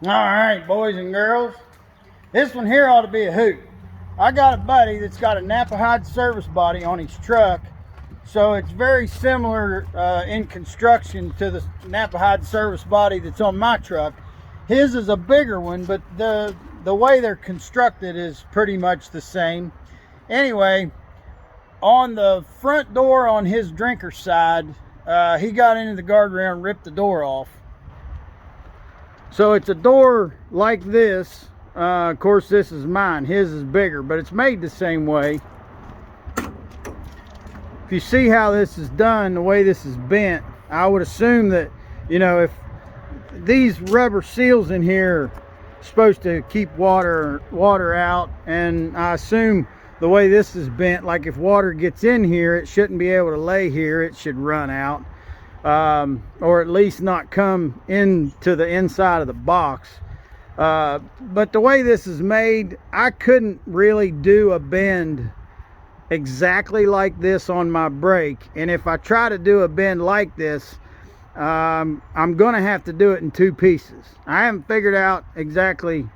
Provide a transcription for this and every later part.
All right, boys and girls, this one here ought to be a hoot. I got a buddy that's got a Knapheide service body on his truck, so it's very similar in construction to the Knapheide service body that's on my truck. His is a bigger one, but the way they're constructed is pretty much the same. Anyway, on the front door on his drinker side, he got into the guardrail and ripped the door off. So it's a door like this. Of course, this is mine. His is bigger, but it's made the same way. If you see how this is done, the way this is bent, I would assume that, you know, if these rubber seals in here are supposed to keep water out, and I assume the way this is bent, like if water gets in here, it shouldn't be able to lay here. It should run out. Or at least not come into the inside of the box. But the way this is made, I couldn't really do a bend exactly like this on my brake. And if I try to do a bend like this, I'm gonna have to do it in two pieces. I haven't figured out exactly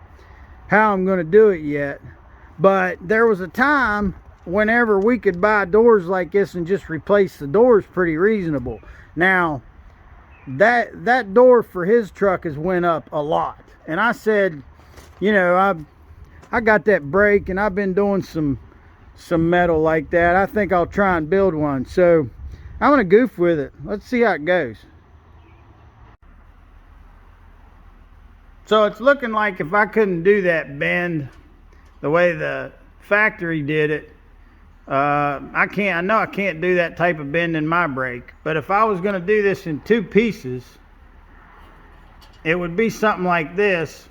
how I'm gonna do it yet, but there was a time whenever we could buy doors like this and just replace the doors pretty reasonable. Now, that door for his truck has went up a lot. And I said, you know, I got that brake and I've been doing some metal like that. I think I'll try and build one. So I'm gonna goof with it. Let's see how it goes. So it's looking like if I couldn't do that bend the way the factory did it, I know I can't do that type of bend in my brake, but if I was going to do this in two pieces, it would be something like this.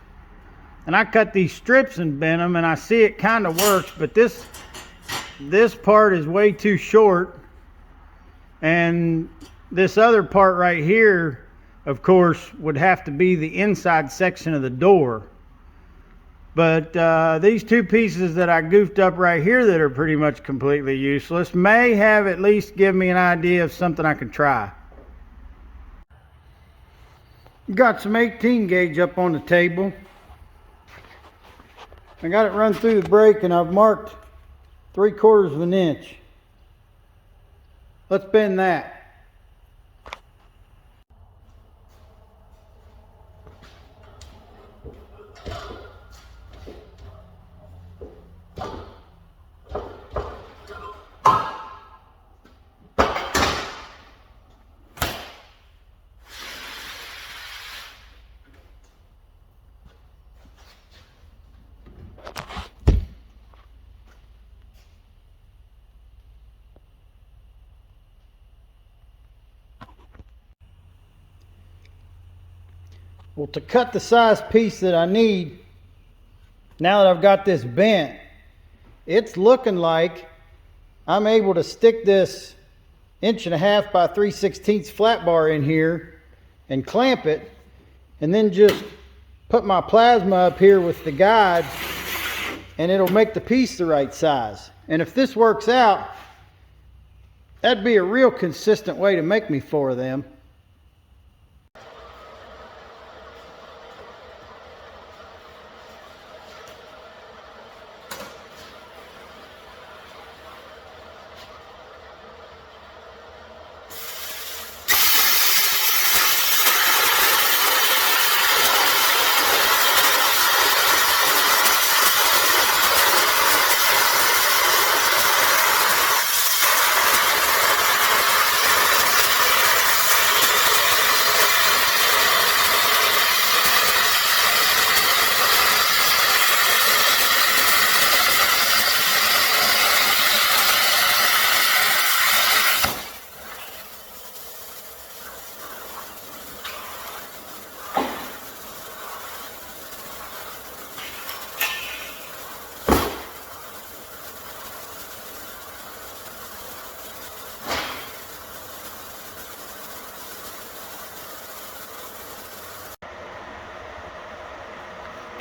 And I cut these strips and bent them, and I see it kind of works, but this part is way too short, and this other part right here, of course, would have to be the inside section of the door. But these two pieces that I goofed up right here that are pretty much completely useless may have at least give me an idea of something I can try. Got some 18 gauge up on the table. I got it run through the brake and I've marked 3/4 of an inch. Let's bend that. Well, to cut the size piece that I need, now that I've got this bent, it's looking like I'm able to stick this 1.5 by 3/16 flat bar in here and clamp it, and then just put my plasma up here with the guide, and it'll make the piece the right size. And if this works out, that'd be a real consistent way to make me 4 of them.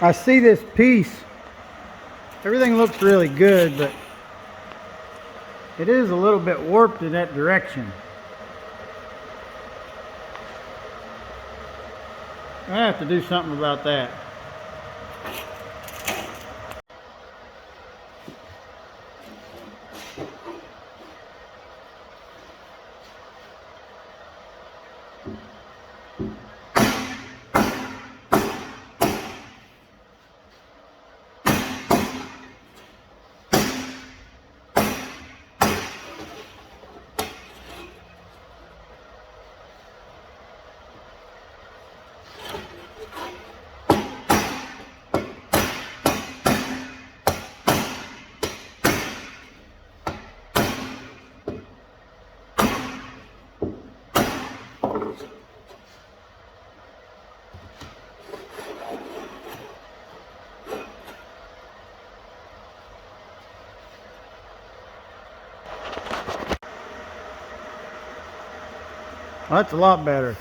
I see this piece, everything looks really good, but it is a little bit warped in that direction. I have to do something about that. Well, that's a lot better.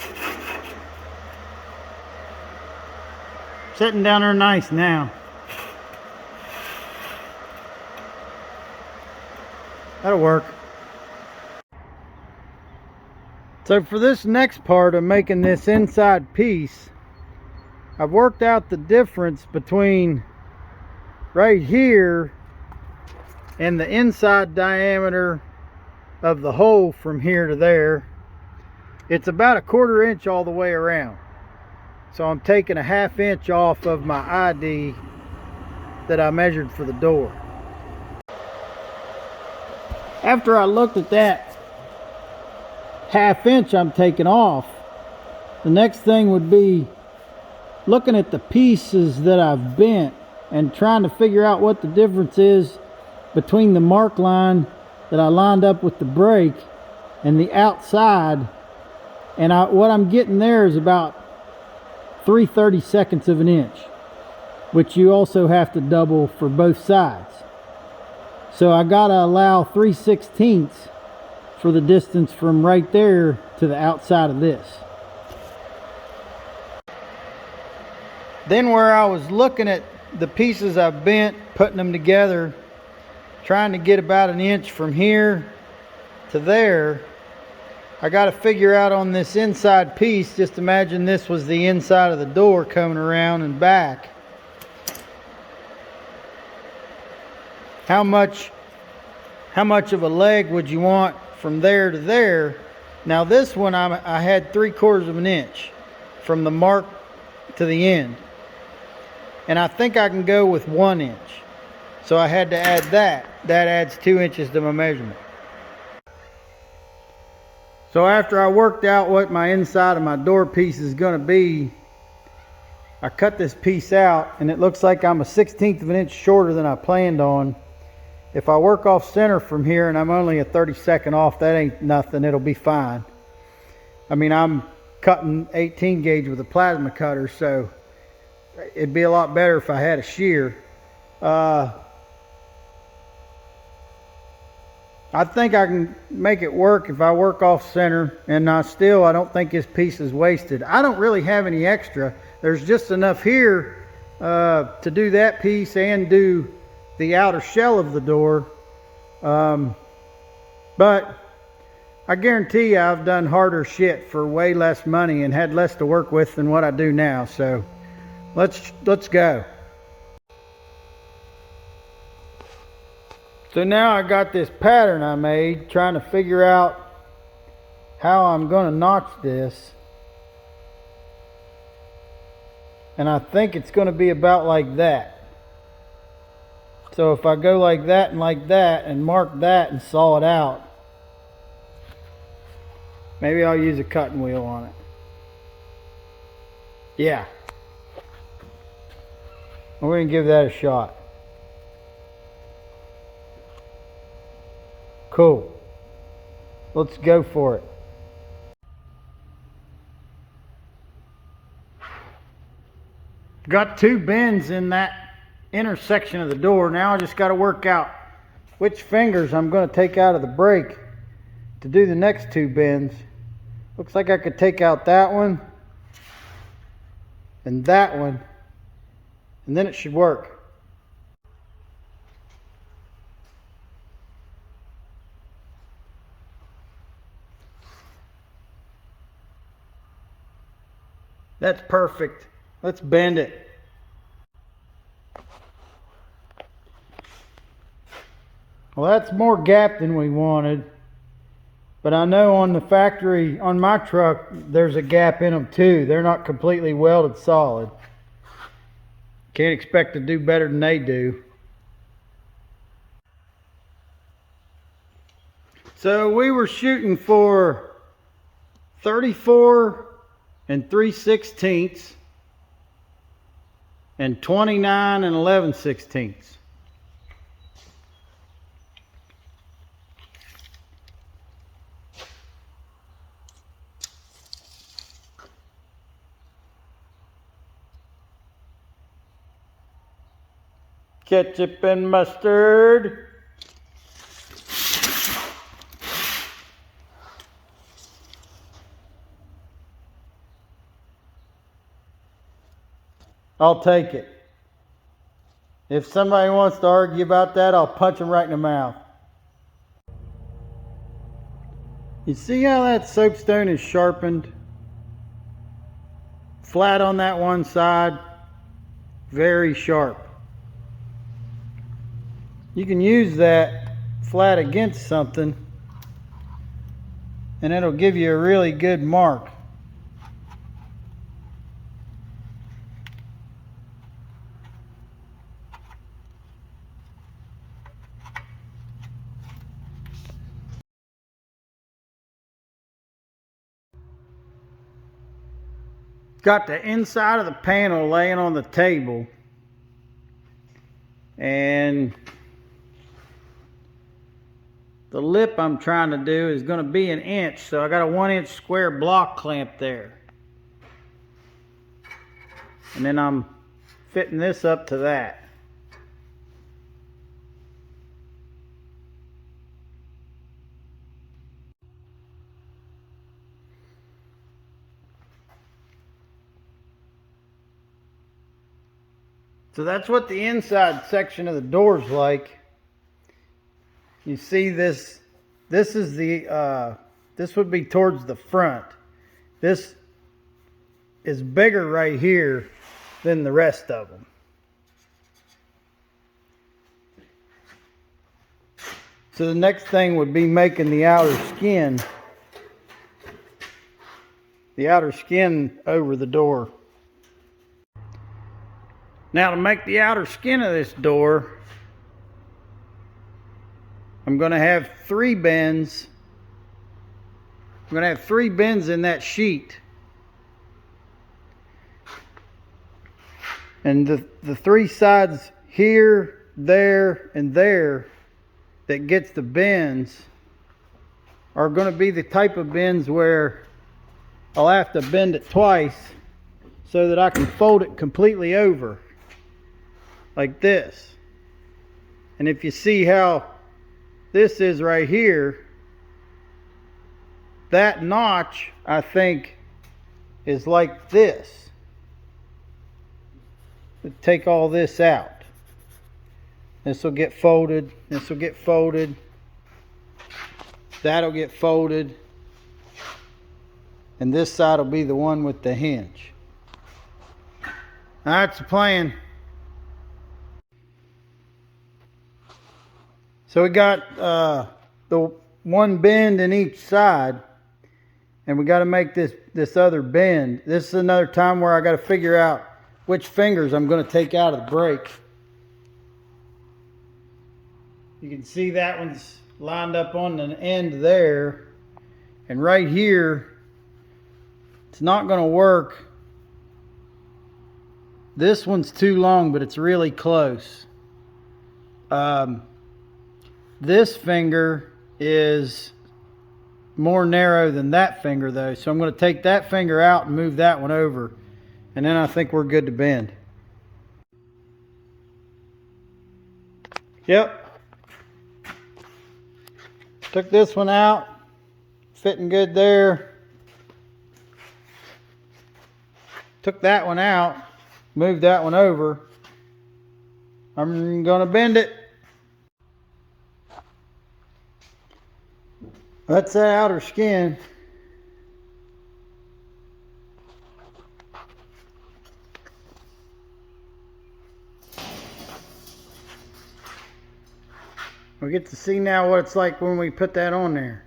Sitting down there nice now. That'll work. So for this next part of making this inside piece, I've worked out the difference between right here and the inside diameter of the hole from here to there. It's about a 1/4 inch all the way around. So I'm taking a 1/2 inch off of my ID that I measured for the door. After I looked at that 1/2 inch I'm taking off, the next thing would be looking at the pieces that I've bent and trying to figure out what the difference is between the mark line that I lined up with the brake and the outside. And what I'm getting there is about 3/32 of an inch, which you also have to double for both sides. So I gotta allow 3/16 for the distance from right there to the outside of this. Then where I was looking at the pieces I've bent, putting them together, trying to get about an inch from here to there, I got to figure out on this inside piece, just imagine this was the inside of the door coming around and back. How much of a leg would you want from there to there? Now this one I had 3/4 of an inch from the mark to the end. And I think I can go with 1 inch. So I had to add that. That adds 2 inches to my measurement. So after I worked out what my inside of my door piece is going to be, I cut this piece out and it looks like I'm a 1/16 of an inch shorter than I planned on. If I work off center from here and I'm only a 32nd off, that ain't nothing, it'll be fine. I mean, I'm cutting 18 gauge with a plasma cutter, so it'd be a lot better if I had a shear. I think I can make it work if I work off center, and I don't think this piece is wasted. I don't really have any extra. There's just enough here to do that piece and do the outer shell of the door. But I guarantee you I've done harder shit for way less money and had less to work with than what I do now. So let's go. So now I got this pattern I made, trying to figure out how I'm going to notch this. And I think it's going to be about like that. So if I go like that and mark that and saw it out, maybe I'll use a cutting wheel on it. Yeah. We're going to give that a shot. Cool. Let's go for it. Got 2 bends in that intersection of the door. Now I just got to work out which fingers I'm going to take out of the brake to do the next 2 bends. Looks like I could take out that one and that one, and then it should work. That's perfect. Let's bend it. Well, that's more gap than we wanted. But I know on the factory, on my truck, there's a gap in them too. They're not completely welded solid. Can't expect to do better than they do. So we were shooting for 34 and 3/16 and 29 and 11/16. Ketchup and mustard. I'll take it. If somebody wants to argue about that, I'll punch them right in the mouth. You see how that soapstone is sharpened? Flat on that one side, very sharp. You can use that flat against something and it'll give you a really good mark. Got the inside of the panel laying on the table, and the lip I'm trying to do is going to be 1 inch, so I got a 1-inch square block clamp there, and then I'm fitting this up to that. So that's what the inside section of the door is like. You see this is the this would be towards the front. This is bigger right here than the rest of them. So the next thing would be making the outer skin over the door. Now to make the outer skin of this door, I'm going to have 3 bends. I'm going to have 3 bends in that sheet. And the 3 sides here, there, and there that gets the bends are going to be the type of bends where I'll have to bend it twice so that I can fold it completely over. Like this. And if you see how this is right here, that notch I think is like this. Take all this out. This will get folded. This will get folded. That'll get folded. And this side will be the one with the hinge. That's the plan. So we got the 1 bend in each side, and we got to make this other bend. This is another time where I got to figure out which fingers I'm going to take out of the brake. You can see that one's lined up on an end there, and right here it's not going to work. This one's too long, but it's really close. This finger is more narrow than that finger though, so I'm going to take that finger out and move that one over, and then I think we're good to bend. Yep. Took this one out, fitting good there. Took that one out, moved that one over. I'm going to bend it. That's that outer skin. We get to see now what it's like when we put that on there.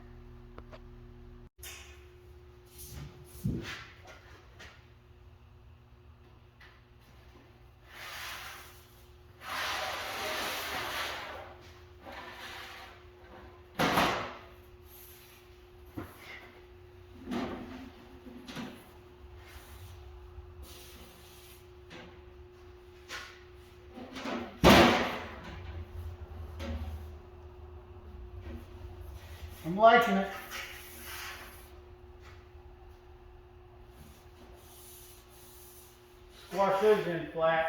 I'm liking it. Squash those in flat.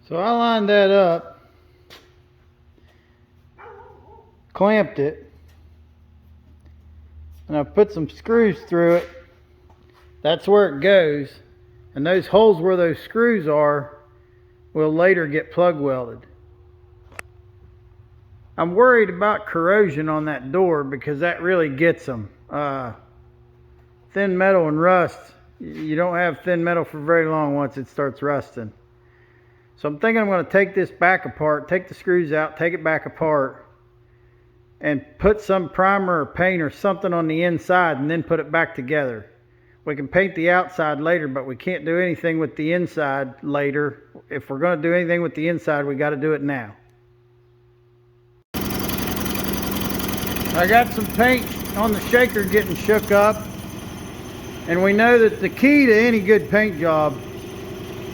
So I lined that up, clamped it, and I put some screws through it. That's where it goes, and those holes where those screws are will later get plug welded. I'm worried about corrosion on that door because that really gets them. Thin metal and rust, you don't have thin metal for very long once it starts rusting. So I'm thinking I'm going to take this back apart, take the screws out, take it back apart, and put some primer or paint or something on the inside and then put it back together. We can paint the outside later, but we can't do anything with the inside later. If we're going to do anything with the inside, we got to do it now. I got some paint on the shaker getting shook up, and we know that the key to any good paint job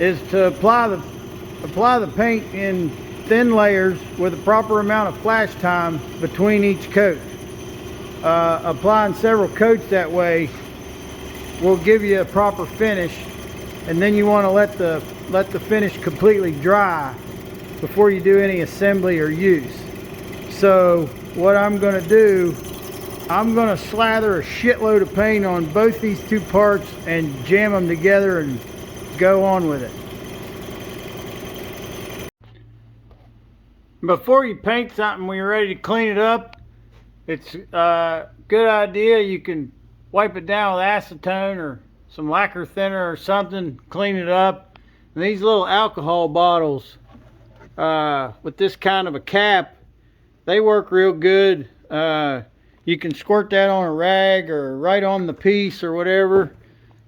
is to apply the paint in thin layers with a proper amount of flash time between each coat. Applying several coats that way will give you a proper finish, and then you want to let the finish completely dry before you do any assembly or use. So what I'm going to do, I'm going to slather a shitload of paint on both these two parts and jam them together and go on with it. Before you paint something, when you're ready to clean it up, it's a good idea. You can wipe it down with acetone or some lacquer thinner or something, clean it up. And these little alcohol bottles with this kind of a cap, they work real good. You can squirt that on a rag or right on the piece or whatever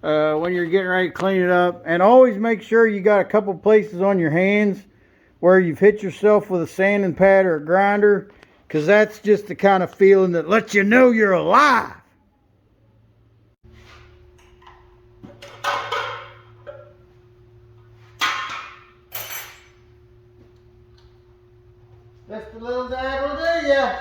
when you're getting ready to clean it up. And always make sure you got a couple places on your hands where you've hit yourself with a sanding pad or a grinder, because that's just the kind of feeling that lets you know you're alive. Just a little dab will do ya.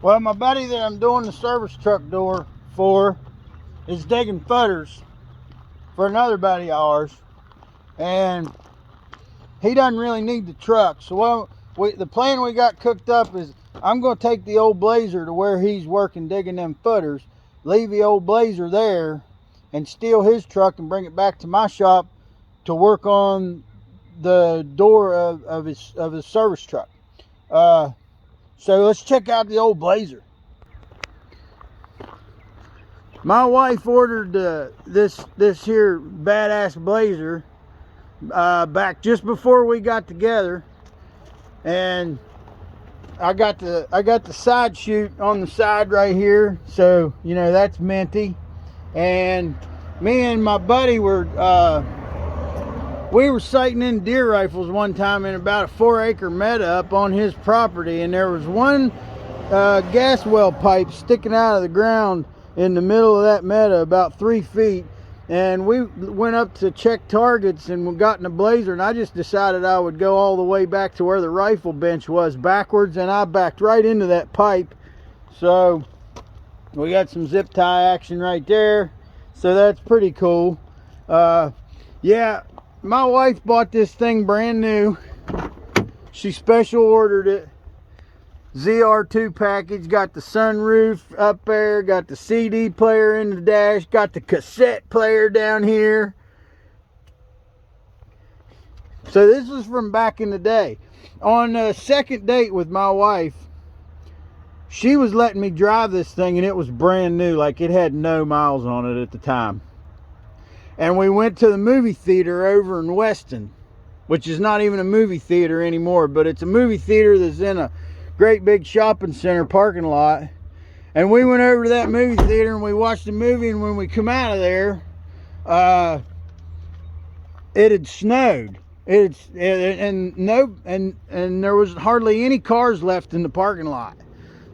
Well, my buddy that I'm doing the service truck door for is digging footers for another buddy of ours, and he doesn't really need the truck. So the plan we got cooked up is I'm going to take the old Blazer to where he's working digging them footers, leave the old Blazer there, and steal his truck and bring it back to my shop to work on the door of his service truck. So let's check out the old Blazer. My wife ordered this here badass Blazer back just before we got together, and I got the side chute on the side right here, so you know that's minty. And me and my buddy were we were sighting in deer rifles one time in about a 4-acre meadow up on his property, and there was one gas well pipe sticking out of the ground in the middle of that meadow about 3 feet. And we went up to check targets and we got in a Blazer, and I just decided I would go all the way back to where the rifle bench was backwards, and I backed right into that pipe. So we got some zip tie action right there, so that's pretty cool. Yeah, my wife bought this thing brand new. She special ordered it. ZR2 package, got the sunroof up there, got the CD player in the dash, got the cassette player down here. So this is from back in the day. On a second date with my wife, she was letting me drive this thing, and it was brand new, like it had no miles on it at the time. And we went to the movie theater over in Weston, which is not even a movie theater anymore, but it's a movie theater that's in a great big shopping center parking lot. And we went over to that movie theater and we watched the movie, and when we come out of there, it had snowed. And there was hardly any cars left in the parking lot.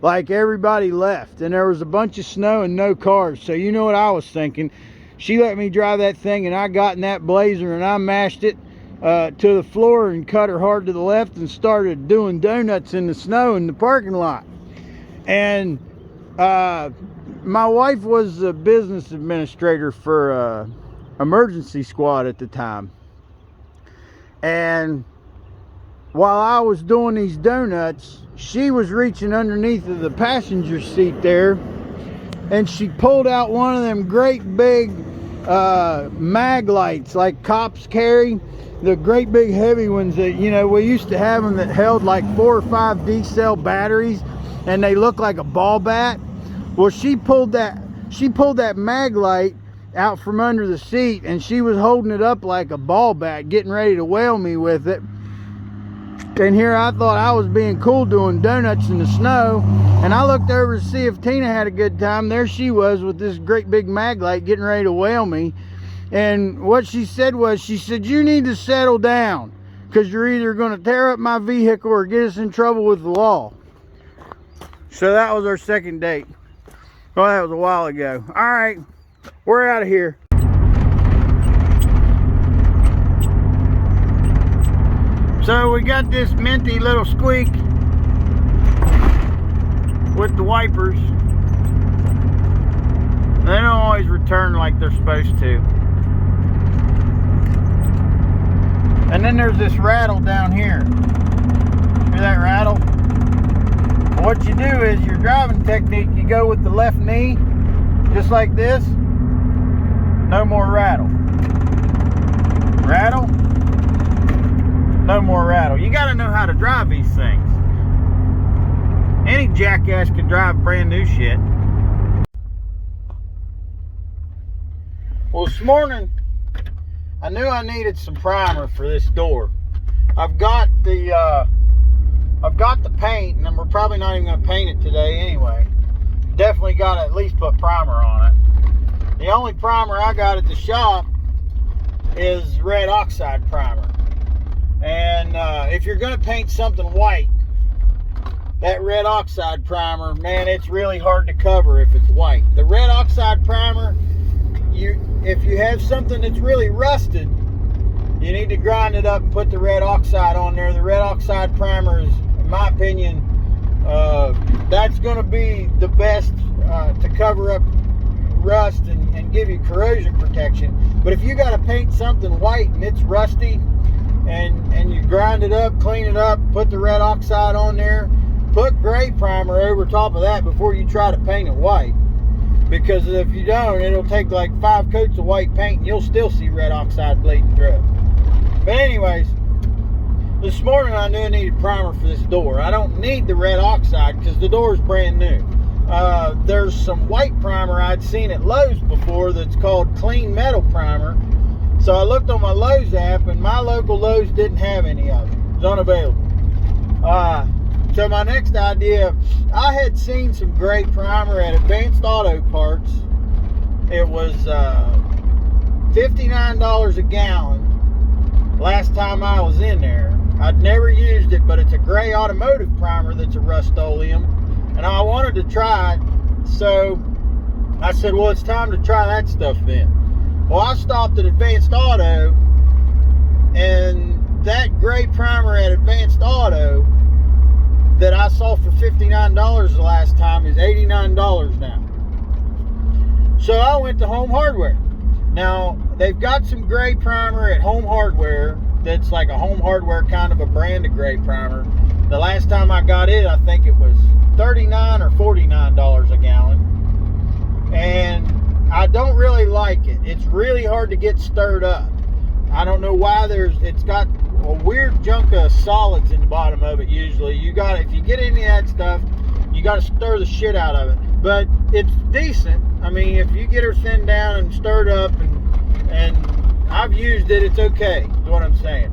Like, everybody left, and there was a bunch of snow and no cars. So you know what I was thinking. She let me drive that thing, and I got in that Blazer and I mashed it to the floor and cut her hard to the left and started doing donuts in the snow in the parking lot. And my wife was a business administrator for emergency squad at the time, and while I was doing these donuts, she was reaching underneath of the passenger seat there, and she pulled out one of them great big mag lights like cops carry, the great big heavy ones that, you know, we used to have them that held like 4 or 5 D-cell batteries, and they look like a ball bat. Well, she pulled that mag light out from under the seat, and she was holding it up like a ball bat, getting ready to whale me with it. And here I thought I was being cool doing donuts in the snow, and I looked over to see if Tina had a good time. There she was with this great big mag light getting ready to whale me. And what she said was, she said, "You need to settle down, because you're either going to tear up my vehicle or get us in trouble with the law." So that was our second date. Well, that was a while ago. All right, we're out of here. So we got this minty little squeak with the wipers. They don't always return like they're supposed to. And then there's this rattle down here. Hear that rattle? What you do is, your driving technique, you go with the left knee, just like this. No more rattle. Rattle. No more rattle. You got to know how to drive these things. Any jackass can drive brand new shit. Well, this morning I knew I needed some primer for this door. I've got the paint, and we're probably not even going to paint it today anyway. Definitely got to at least put primer on it. The only primer I got at the shop is red Oxide Primer. And if you're going to paint something white, that red Oxide Primer, man, it's really hard to cover if it's white. The red Oxide Primer, if you have something that's really rusted, you need to grind it up and put the red oxide on there. The red Oxide Primer is, in my opinion, That's going to be the best to cover up rust and give you corrosion protection. But if you got to paint something white and it's rusty, and you grind it up, clean it up, put the red oxide on there, put gray primer over top of that before you try to paint it white. Because if you don't, it'll take like 5 coats of white paint and you'll still see red oxide bleeding through. But anyways, this morning I knew I needed primer for this door. I don't need the red oxide because the door is brand new. There's some white primer I'd seen at Lowe's before that's called Clean Metal Primer. So I looked on my Lowe's app, and my local Lowe's didn't have any of it. It was unavailable. So my next idea, I had seen some gray primer at Advanced Auto Parts. It was $59 a gallon last time I was in there. I'd never used it, but it's a gray automotive primer that's a Rust-Oleum, and I wanted to try it. So I said, well, it's time to try that stuff then. Well, I stopped at Advanced Auto, and that gray primer at Advanced Auto that I saw for $59 the last time is $89 now. So I went to Home Hardware. Now, they've got some gray primer at Home Hardware that's like a Home Hardware kind of a brand of gray primer. The last time I got it, I think it was $39 or $49 a gallon. And I don't really like it. It's really hard to get stirred up. I don't know why. It's got a weird chunk of solids in the bottom of it usually. If you get any of that stuff, you got to stir the shit out of it. But it's decent. I mean, if you get her thinned down and stirred up, and I've used it, it's okay, is what I'm saying.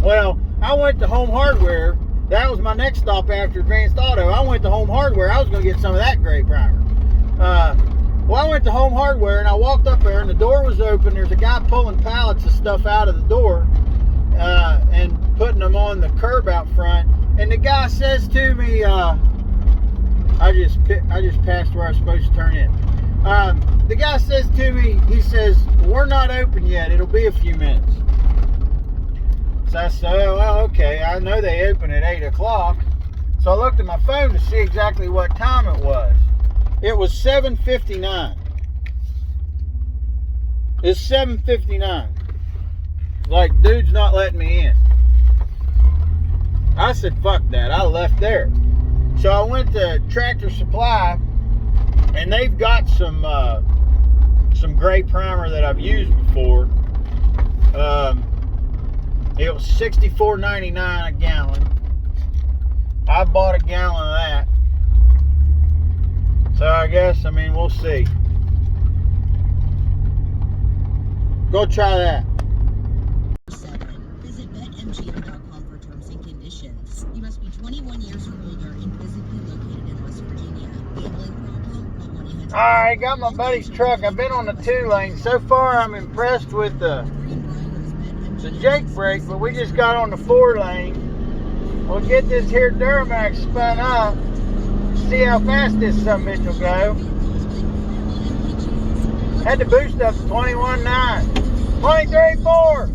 Well, I went to Home Hardware. That was my next stop after Advanced Auto. I went to Home Hardware. I was going to get some of that gray primer. Well, I went to Home Hardware, and I walked up there, and the door was open. There's a guy pulling pallets of stuff out of the door and putting them on the curb out front. And the guy says to me, I just passed where I was supposed to turn in. The guy says to me, he says, we're not open yet. It'll be a few minutes. So I said, well, okay. I know they open at 8 o'clock. So I looked at my phone to see exactly what time it was. It was 7:59. It's 7:59. Like, dude's not letting me in. I said, fuck that. I left there. So I went to Tractor Supply, and they've got some gray primer that I've used before. It was $64.99 a gallon. I bought a gallon of that. So I guess, we'll see. Go try that. Visit betmgm.com for terms and conditions. You must be 21 years or older and physically located in West Virginia. Gambling problem? Call 1-800. Alright, got my buddy's truck. I've been on the 2-lane. So far, I'm impressed with the Jake brake, but we just got on the 4-lane. We'll get this here Duramax spun up. See how fast this summit will go. Had to boost up to 21.9. 23.4.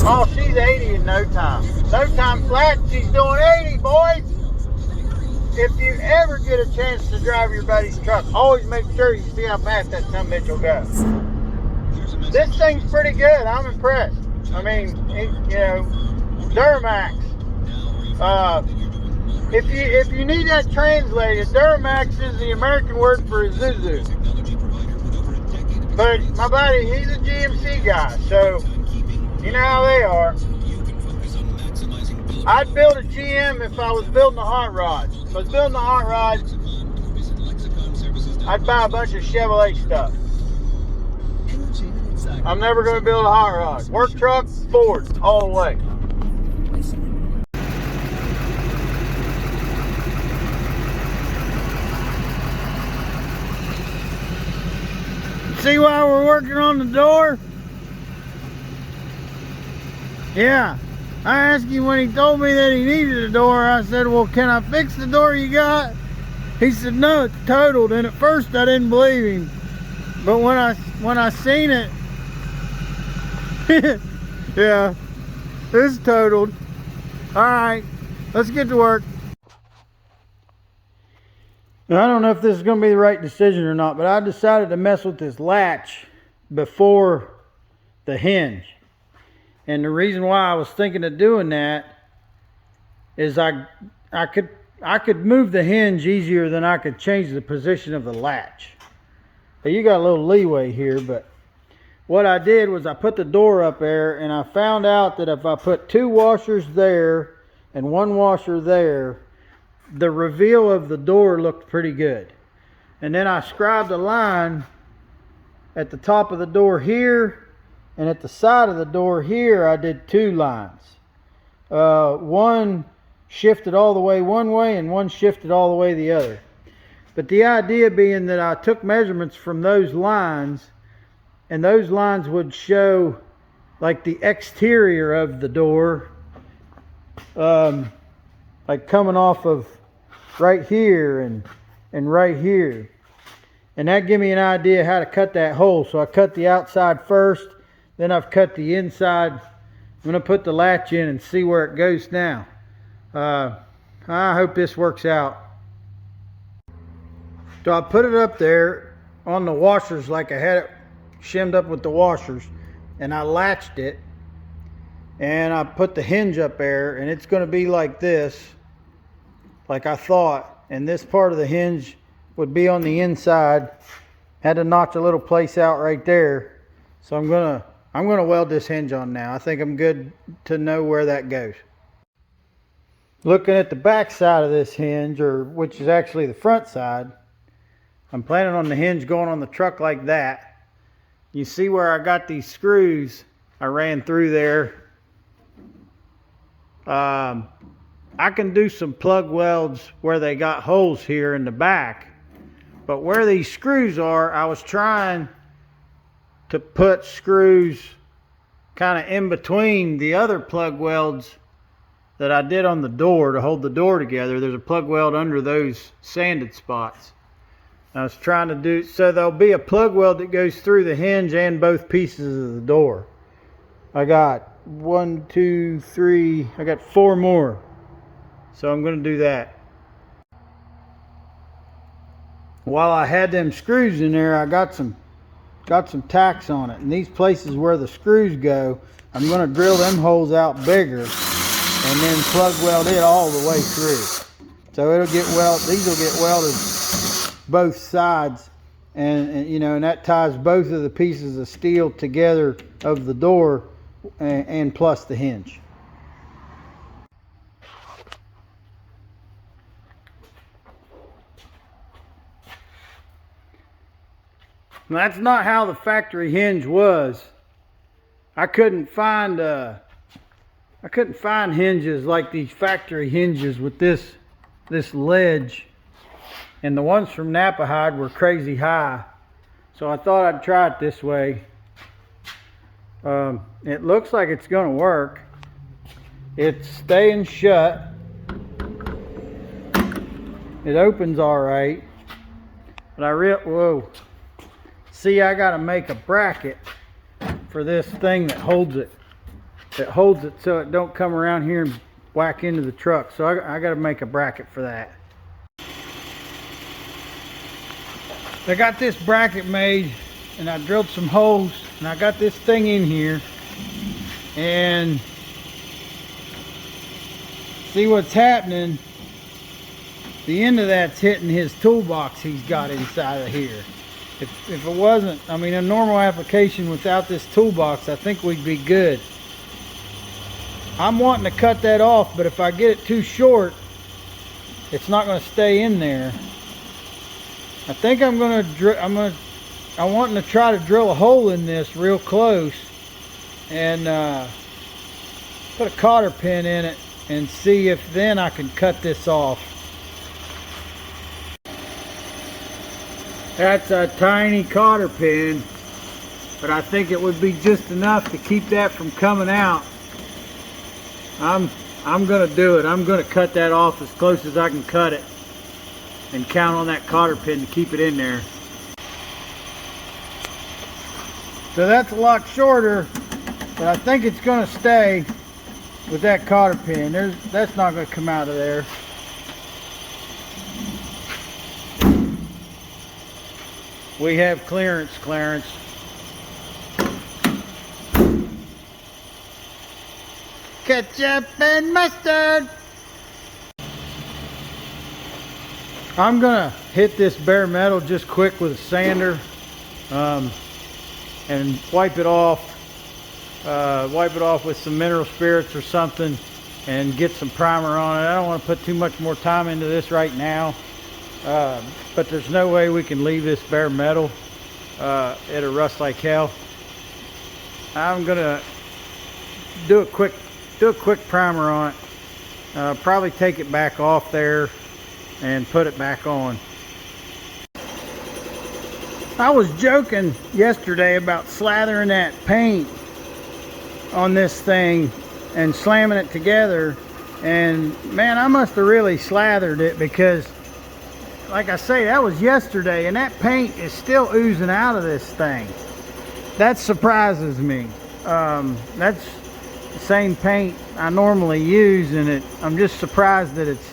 Oh, she's 80 in no time. No time flat, she's doing 80, boys. If you ever get a chance to drive your buddy's truck, always make sure you see how fast that summit will go. This thing's pretty good. I'm impressed. Duramax. If you need that translated, Duramax is the American word for Isuzu. But my buddy, he's a GMC guy, so you know how they are. I'd build a GM if I was building a hot rod. If I was building a hot rod, I'd buy a bunch of Chevrolet stuff. I'm never going to build a hot rod. Work truck, Ford, all the way. See why we're working on the door? Yeah. I asked him when he told me that he needed a door. I said, well, can I fix the door you got? He said, no, it's totaled. And at first I didn't believe him. But when I seen it, Yeah, it's totaled. All right, let's get to work. Now, I don't know if this is going to be the right decision or not, but I decided to mess with this latch before the hinge. And the reason why I was thinking of doing that is I could move the hinge easier than I could change the position of the latch. Now, you got a little leeway here, but what I did was I put the door up there, and I found out that if I put 2 washers there and 1 washer there, the reveal of the door looked pretty good. And then I scribed a line at the top of the door here, and at the side of the door here I did 2 lines. One shifted all the way one way and one shifted all the way the other. But the idea being that I took measurements from those lines, and those lines would show like the exterior of the door, like coming off of right here and right here. And that gave me an idea how to cut that hole. So I cut the outside first, then I've cut the inside. I'm going to put the latch in and see where it goes now. I hope this works out. So I put it up there on the washers like I had it shimmed up with the washers, and I latched it, and I put the hinge up there, and it's going to be like this, like I thought, and this part of the hinge would be on the inside. Had to notch a little place out right there, so I'm gonna weld this hinge on now. I think I'm good to know where that goes. Looking at the back side of this hinge, or which is actually the front side, I'm planning on the hinge going on the truck like that. You see where I got these screws I ran through there. I can do some plug welds where they got holes here in the back, but where these screws are, I was trying to put screws kind of in between the other plug welds that I did on the door to hold the door together. There's a plug weld under those sanded spots. I was trying to do so there'll be a plug weld that goes through the hinge and both pieces of the door. I got 1, 2, 3, I got 4 more. So I'm going to do that. While I had them screws in there, I got some tacks on it. And these places where the screws go, I'm going to drill them holes out bigger and then plug weld it all the way through. So it'll get welded, these will get welded both sides, and you know, and that ties both of the pieces of steel together of the door and plus the hinge. Now, that's not how the factory hinge was. I couldn't find hinges like these factory hinges with this ledge, and the ones from Knapheide were crazy high. So I thought I'd try it this way. It looks like it's going to work. It's staying shut. It opens all right. But whoa. See, I got to make a bracket for this thing that holds it. That holds it so it don't come around here and whack into the truck. So I got to make a bracket for that. I got this bracket made, and I drilled some holes, and I got this thing in here, and see what's happening. The end of that's hitting his toolbox he's got inside of here. If it wasn't, I mean, a normal application without this toolbox, I think we'd be good. I'm wanting to cut that off, but if I get it too short, it's not going to stay in there. I think I'm wanting to try to drill a hole in this real close and put a cotter pin in it and see if then I can cut this off. That's a tiny cotter pin, but I think it would be just enough to keep that from coming out. I'm gonna do it. I'm gonna cut that off as close as I can cut it and count on that cotter pin to keep it in there. So that's a lot shorter But I think it's going to stay with that cotter pin. That's not going to come out of there. We have clearance, Clarence. Ketchup and mustard. I'm gonna hit this bare metal just quick with a sander and wipe it off with some mineral spirits or something and get some primer on it. I don't want to put too much more time into this right now, but there's no way we can leave this bare metal. It'll rust like hell. I'm gonna do a quick primer on it. Probably take it back off there and put it back on. I was joking yesterday about slathering that paint on this thing and slamming it together, and man, I must have really slathered it, because like I say, that was yesterday and that paint is still oozing out of this thing. That surprises me. That's the same paint I normally use, and I'm just surprised that it's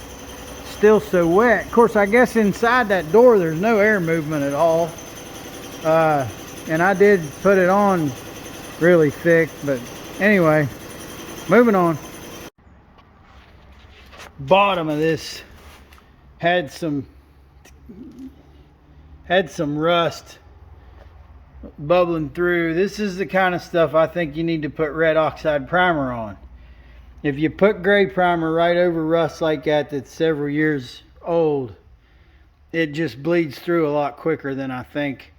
still so wet. Of course, I guess inside that door there's no air movement at all, and I did put it on really thick. But anyway, moving on. Bottom of this had some rust bubbling through. This is the kind of stuff I think you need to put red oxide primer on. If you put gray primer right over rust like that that's several years old, it just bleeds through a lot quicker than I think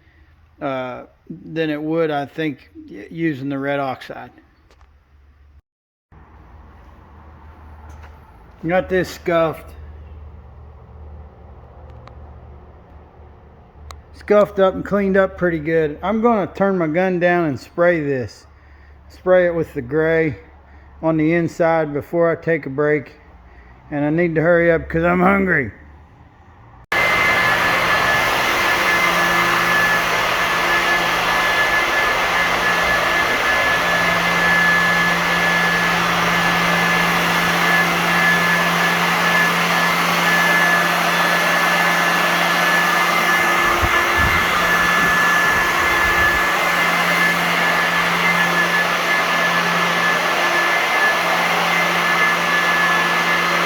than it would, I think, using the red oxide. Got this scuffed up and cleaned up pretty good. I'm going to turn my gun down and spray this. Spray it with the gray on the inside before I take a break. And I need to hurry up because I'm hungry.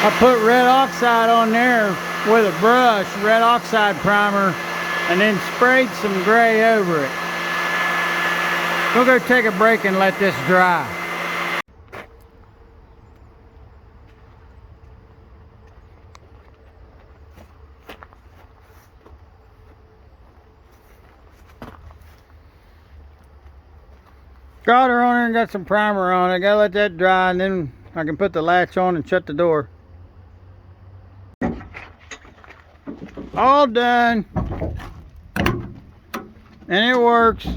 I put red oxide on there with a brush, red oxide primer, and then sprayed some gray over it. We'll go take a break and let this dry. Got her on there and got some primer on it. Gotta let that dry, and then I can put the latch on and shut the door. All done, and it works.